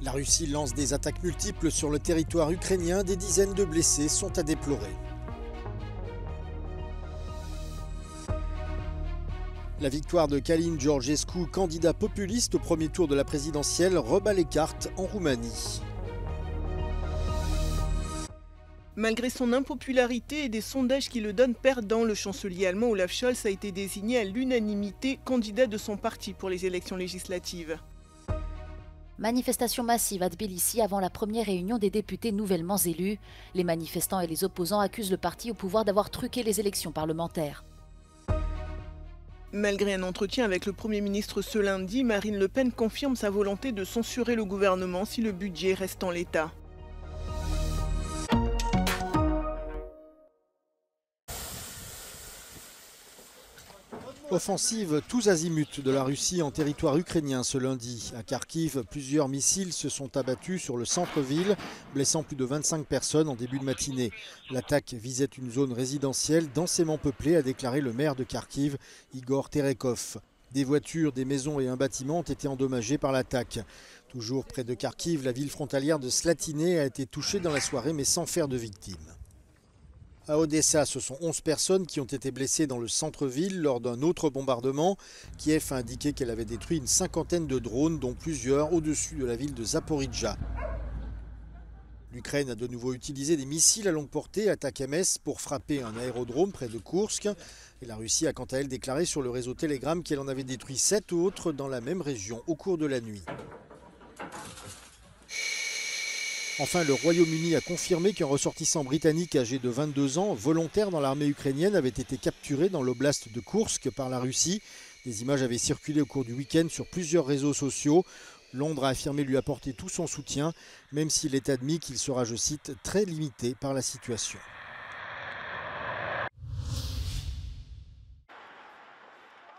La Russie lance des attaques multiples sur le territoire ukrainien, des dizaines de blessés sont à déplorer. La victoire de Călin Georgescu, candidat populiste au premier tour de la présidentielle, rebat les cartes en Roumanie. Malgré son impopularité et des sondages qui le donnent perdant, le chancelier allemand Olaf Scholz a été désigné à l'unanimité candidat de son parti pour les élections législatives. Manifestation massive à Tbilissi avant la première réunion des députés nouvellement élus. Les manifestants et les opposants accusent le parti au pouvoir d'avoir truqué les élections parlementaires. Malgré un entretien avec le Premier ministre ce lundi, Marine Le Pen confirme sa volonté de censurer le gouvernement si le budget reste en l'état. Offensive tous azimuts de la Russie en territoire ukrainien ce lundi. À Kharkiv, plusieurs missiles se sont abattus sur le centre-ville, blessant plus de 25 personnes en début de matinée. L'attaque visait une zone résidentielle densément peuplée, a déclaré le maire de Kharkiv, Igor Terekov. Des voitures, des maisons et un bâtiment ont été endommagés par l'attaque. Toujours près de Kharkiv, la ville frontalière de Slatinė a été touchée dans la soirée mais sans faire de victimes. À Odessa, ce sont 11 personnes qui ont été blessées dans le centre-ville lors d'un autre bombardement. Kiev a indiqué qu'elle avait détruit une cinquantaine de drones, dont plusieurs au-dessus de la ville de Zaporijjia. L'Ukraine a de nouveau utilisé des missiles à longue portée à Takhames pour frapper un aérodrome près de Koursk. Et la Russie a quant à elle déclaré sur le réseau Telegram qu'elle en avait détruit 7 autres dans la même région au cours de la nuit. Enfin, le Royaume-Uni a confirmé qu'un ressortissant britannique âgé de 22 ans, volontaire dans l'armée ukrainienne, avait été capturé dans l'oblast de Koursk par la Russie. Des images avaient circulé au cours du week-end sur plusieurs réseaux sociaux. Londres a affirmé lui apporter tout son soutien, même s'il est admis qu'il sera, je cite, très limité par la situation.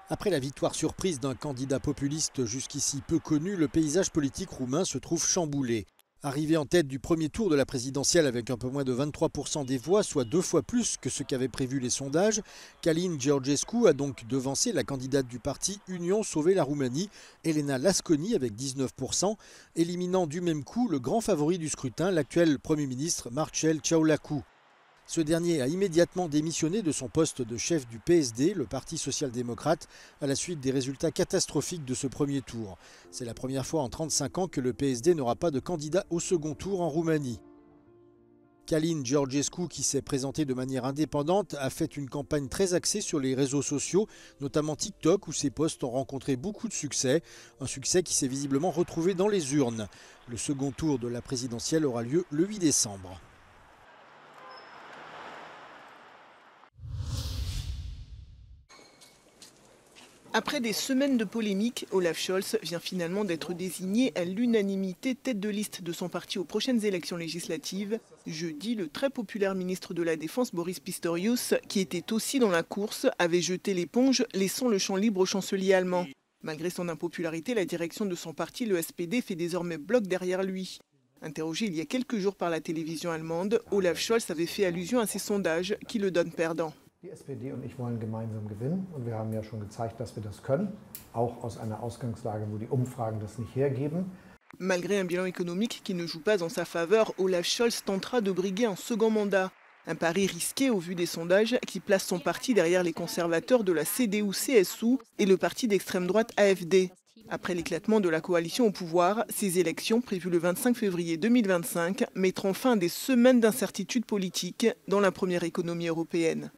Après la victoire surprise d'un candidat populiste jusqu'ici peu connu, le paysage politique roumain se trouve chamboulé. Arrivé en tête du premier tour de la présidentielle avec un peu moins de 23% des voix, soit 2 fois plus que ce qu'avaient prévu les sondages, Călin Georgescu a donc devancé la candidate du parti Union Sauver la Roumanie, Elena Lasconi, avec 19%, éliminant du même coup le grand favori du scrutin, l'actuel Premier ministre Marcel Ciolacu. Ce dernier a immédiatement démissionné de son poste de chef du PSD, le Parti social-démocrate, à la suite des résultats catastrophiques de ce premier tour. C'est la première fois en 35 ans que le PSD n'aura pas de candidat au second tour en Roumanie. Călin Georgescu, qui s'est présenté de manière indépendante, a fait une campagne très axée sur les réseaux sociaux, notamment TikTok, où ses posts ont rencontré beaucoup de succès. Un succès qui s'est visiblement retrouvé dans les urnes. Le second tour de la présidentielle aura lieu le 8 décembre. Après des semaines de polémiques, Olaf Scholz vient finalement d'être désigné à l'unanimité tête de liste de son parti aux prochaines élections législatives. Jeudi, le très populaire ministre de la Défense Boris Pistorius, qui était aussi dans la course, avait jeté l'éponge, laissant le champ libre au chancelier allemand. Malgré son impopularité, la direction de son parti, le SPD, fait désormais bloc derrière lui. Interrogé il y a quelques jours par la télévision allemande, Olaf Scholz avait fait allusion à ces sondages qui le donnent perdant. Die SPD und ich wollen gemeinsam gewinnen und wir haben ja schon gezeigt, dass wir das können, auch aus einer Ausgangslage, wo die Umfragen das nicht hergeben. Malgré un bilan économique qui ne joue pas en sa faveur, Olaf Scholz tentera de briguer un second mandat. Un pari risqué au vu des sondages qui place son parti derrière les conservateurs de la CDU-CSU et le parti d'extrême droite AfD. Après l'éclatement de la coalition au pouvoir, ces élections, prévues le 25 février 2025, mettront fin à des semaines d'incertitude politique dans la première économie européenne.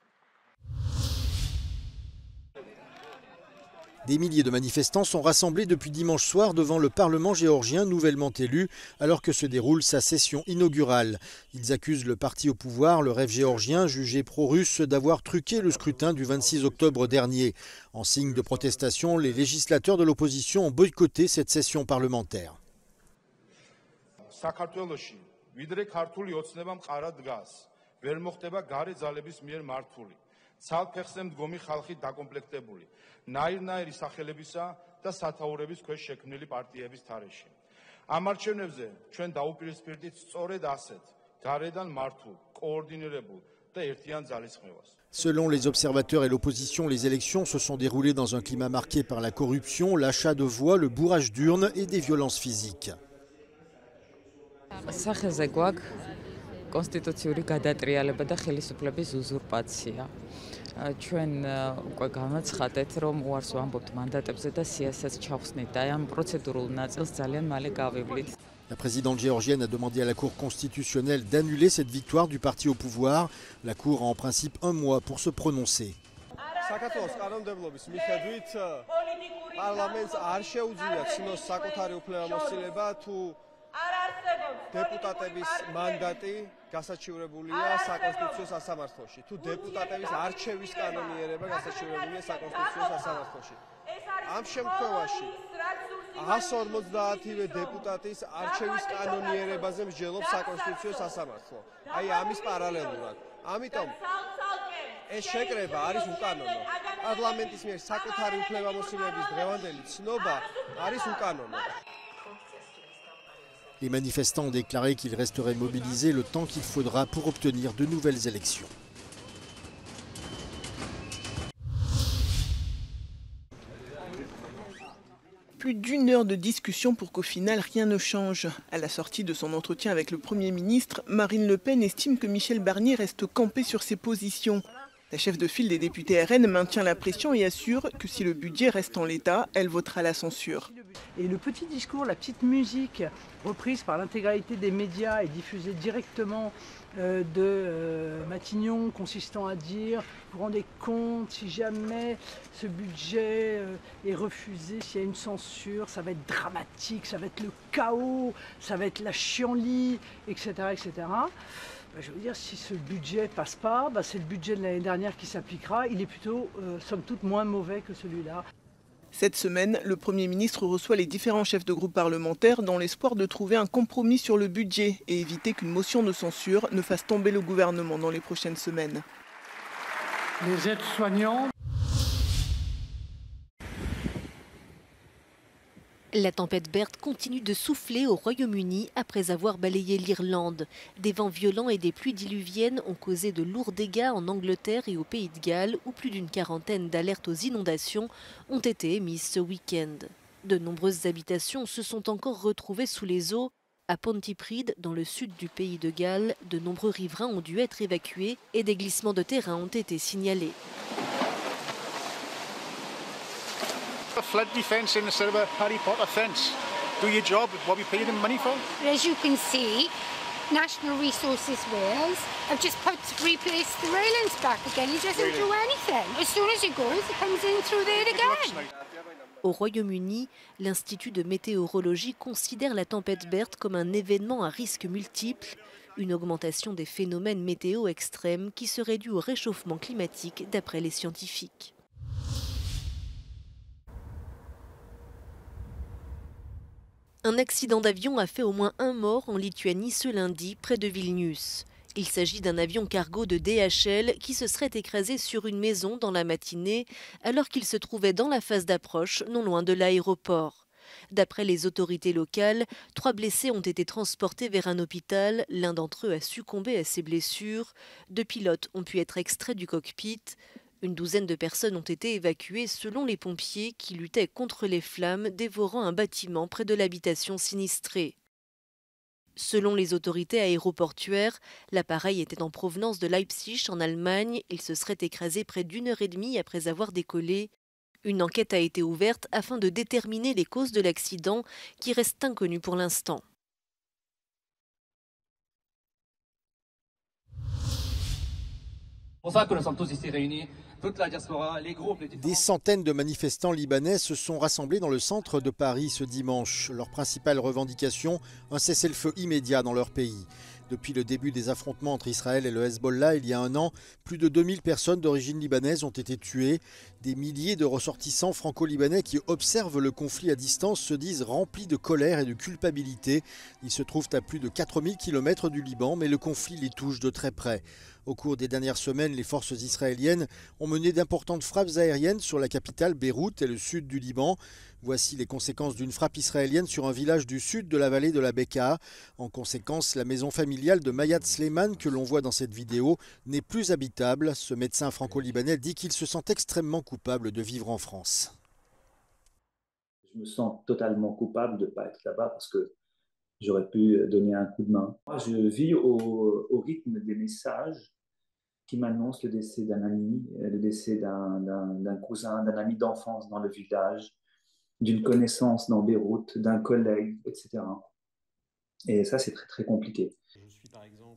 Des milliers de manifestants sont rassemblés depuis dimanche soir devant le Parlement géorgien nouvellement élu, alors que se déroule sa session inaugurale. Ils accusent le parti au pouvoir, le Rêve géorgien, jugé pro-russe, d'avoir truqué le scrutin du 26 octobre dernier. En signe de protestation, les législateurs de l'opposition ont boycotté cette session parlementaire. ცალფეხზე მდგომი ხალხი დაკომპლექტებული ნაირ-ნაირი სახელებისა და სათაურების ქვეშ შექმნილი პარტიების თარეში. ამ არჩევნებზე ჩვენ დაუპირისპირდით სწორედ ასეთ გარედან მართულ, კოორდინირებულ და ერთიან ძალისხმევას. Selon les observateurs et l'opposition, les élections se sont déroulées dans un climat marqué par la corruption, l'achat de voix, le bourrage d'urnes et des violences physiques. სახეზე გვაქვს კონსტიტუციური გადატრიალება და ხელისუფლების უზურპაცია. ჩვენ უკვე განაცხადეთ, რომ უარს ვამბობთ მანდატებზე და სიასაც ჩავხსნით და ამ პროცედურულ ნაწილს ძალიან მალე გავივლით. La présidente géorgienne a demandé à la Cour constitutionnelle d'annuler cette victoire du parti au pouvoir. La Cour a en principe un mois pour se prononcer. საქართველოს კანონმდებლობის მიხედვით პარლამენტს არ შეუძლია ცნოს საკუთარი უფლებამოსილება თუ დეპუტატების მანდატი გასაჩივრებულია საკონსტიტუციო სასამართლოში, თუ დეპუტატების არჩევის კანონიერება გასაჩივრებულია საკონსტიტუციო სასამართლოში. ამ შემთხვევაში 150-ვე დეპუტატის არჩევის კანონიერებაზე მსჯელობს საკონსტიტუციო სასამართლო. აი ამის პარალელურად. ამიტომ ეს შეკრება არის უკანონო. პარლამენტის მიერ საკუთარი უფლებამოსილების დღევანდელი ცნობა არის უკანონო. Les manifestants ont déclaré qu'ils resteraient mobilisés le temps qu'il faudra pour obtenir de nouvelles élections. Plus d'une heure de discussion pour qu'au final rien ne change. À la sortie de son entretien avec le Premier ministre, Marine Le Pen estime que Michel Barnier reste campé sur ses positions. La chef de file des députés RN maintient la pression et assure que si le budget reste en l'état, elle votera la censure. Et le petit discours, la petite musique reprise par l'intégralité des médias et diffusée directement de Matignon, consistant à dire, vous vous rendez compte, si jamais ce budget est refusé, s'il y a une censure, ça va être dramatique, ça va être le chaos, ça va être la chienlit, etc. etc. Je veux dire, si ce budget ne passe pas, c'est le budget de l'année dernière qui s'appliquera. Il est plutôt, somme toute, moins mauvais que celui-là. Cette semaine, le Premier ministre reçoit les différents chefs de groupe parlementaires dans l'espoir de trouver un compromis sur le budget et éviter qu'une motion de censure ne fasse tomber le gouvernement dans les prochaines semaines. Les aides-soignants. La tempête Berthe continue de souffler au Royaume-Uni après avoir balayé l'Irlande. Des vents violents et des pluies diluviennes ont causé de lourds dégâts en Angleterre et au Pays de Galles, où plus d'une quarantaine d'alertes aux inondations ont été émises ce week-end. De nombreuses habitations se sont encore retrouvées sous les eaux. À Pontypridd, dans le sud du Pays de Galles, de nombreux riverains ont dû être évacués et des glissements de terrain ont été signalés. A flood defence instead of a Harry Potter fence. Do your job, what we pay them money for. As you can see, National Resources Wales have just replaced the railings back again. It doesn't do anything. As soon as it goes, it comes in through there again. Au Royaume-Uni, l'Institut de météorologie considère la tempête Berthe comme un événement à risque multiple, une augmentation des phénomènes météo extrêmes qui serait due au réchauffement climatique d'après les scientifiques. Un accident d'avion a fait au moins un mort en Lituanie ce lundi, près de Vilnius. Il s'agit d'un avion cargo de DHL qui se serait écrasé sur une maison dans la matinée alors qu'il se trouvait dans la phase d'approche non loin de l'aéroport. D'après les autorités locales, 3 blessés ont été transportés vers un hôpital. L'un d'entre eux a succombé à ses blessures. 2 pilotes ont pu être extraits du cockpit. Une douzaine de personnes ont été évacuées selon les pompiers qui luttaient contre les flammes dévorant un bâtiment près de l'habitation sinistrée. Selon les autorités aéroportuaires, l'appareil était en provenance de Leipzig en Allemagne. Il se serait écrasé près d'1 heure et demie après avoir décollé. Une enquête a été ouverte afin de déterminer les causes de l'accident qui restent inconnues pour l'instant. Des centaines de manifestants libanais se sont rassemblés dans le centre de Paris ce dimanche. Leur principale revendication, un cessez-le-feu immédiat dans leur pays. Depuis le début des affrontements entre Israël et le Hezbollah, il y a un an, plus de 2000 personnes d'origine libanaise ont été tuées. Des milliers de ressortissants franco-libanais qui observent le conflit à distance se disent remplis de colère et de culpabilité. Ils se trouvent à plus de 4000 km du Liban, mais le conflit les touche de très près. Au cours des dernières semaines, les forces israéliennes ont mené d'importantes frappes aériennes sur la capitale Beyrouth et le sud du Liban. Voici les conséquences d'une frappe israélienne sur un village du sud de la vallée de la Bekaa. En conséquence, la maison familiale de Mayad Sleiman, que l'on voit dans cette vidéo, n'est plus habitable. Ce médecin franco-libanais dit qu'il se sent extrêmement coupable de vivre en France. Je me sens totalement coupable de ne pas être là-bas parce que j'aurais pu donner un coup de main. Moi, je vis au rythme des messages qui m'annoncent le décès d'un ami, le décès d'un cousin, d'un ami d'enfance dans le village, d'une connaissance dans Beyrouth, d'un collègue, etc. Et ça, c'est très, très compliqué.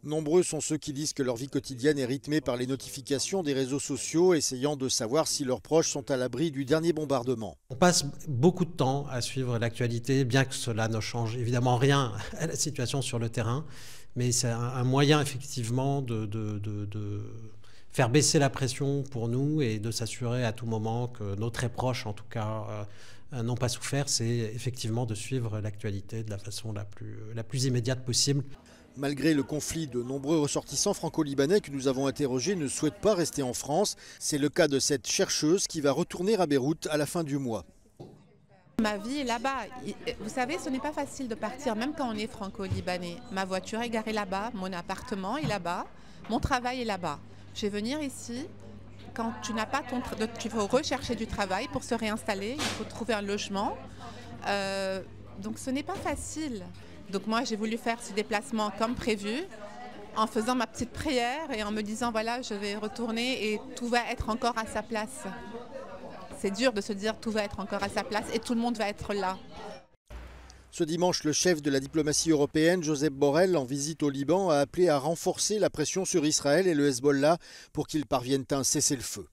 Nombreux sont ceux qui disent que leur vie quotidienne est rythmée par les notifications des réseaux sociaux, essayant de savoir si leurs proches sont à l'abri du dernier bombardement. On passe beaucoup de temps à suivre l'actualité, bien que cela ne change évidemment rien à la situation sur le terrain, mais c'est un moyen effectivement de faire baisser la pression pour nous et de s'assurer à tout moment que nos très proches, en tout cas, n'ont pas souffert. C'est effectivement de suivre l'actualité de la façon la plus immédiate possible. Malgré le conflit, de nombreux ressortissants franco-libanais que nous avons interrogés ne souhaitent pas rester en France. C'est le cas de cette chercheuse qui va retourner à Beyrouth à la fin du mois. Ma vie est là-bas. Vous savez, ce n'est pas facile de partir, même quand on est franco-libanais. Ma voiture est garée là-bas, mon appartement est là-bas, mon travail est là-bas. Je vais venir ici. Quand tu n'as pas il faut rechercher du travail pour se réinstaller, il faut trouver un logement. Donc ce n'est pas facile. Donc moi, j'ai voulu faire ce déplacement comme prévu, en faisant ma petite prière et en me disant, voilà, je vais retourner et tout va être encore à sa place. C'est dur de se dire tout va être encore à sa place et tout le monde va être là. Ce dimanche, le chef de la diplomatie européenne, Josep Borrell, en visite au Liban, a appelé à renforcer la pression sur Israël et le Hezbollah pour qu'ils parviennent à un cessez-le-feu.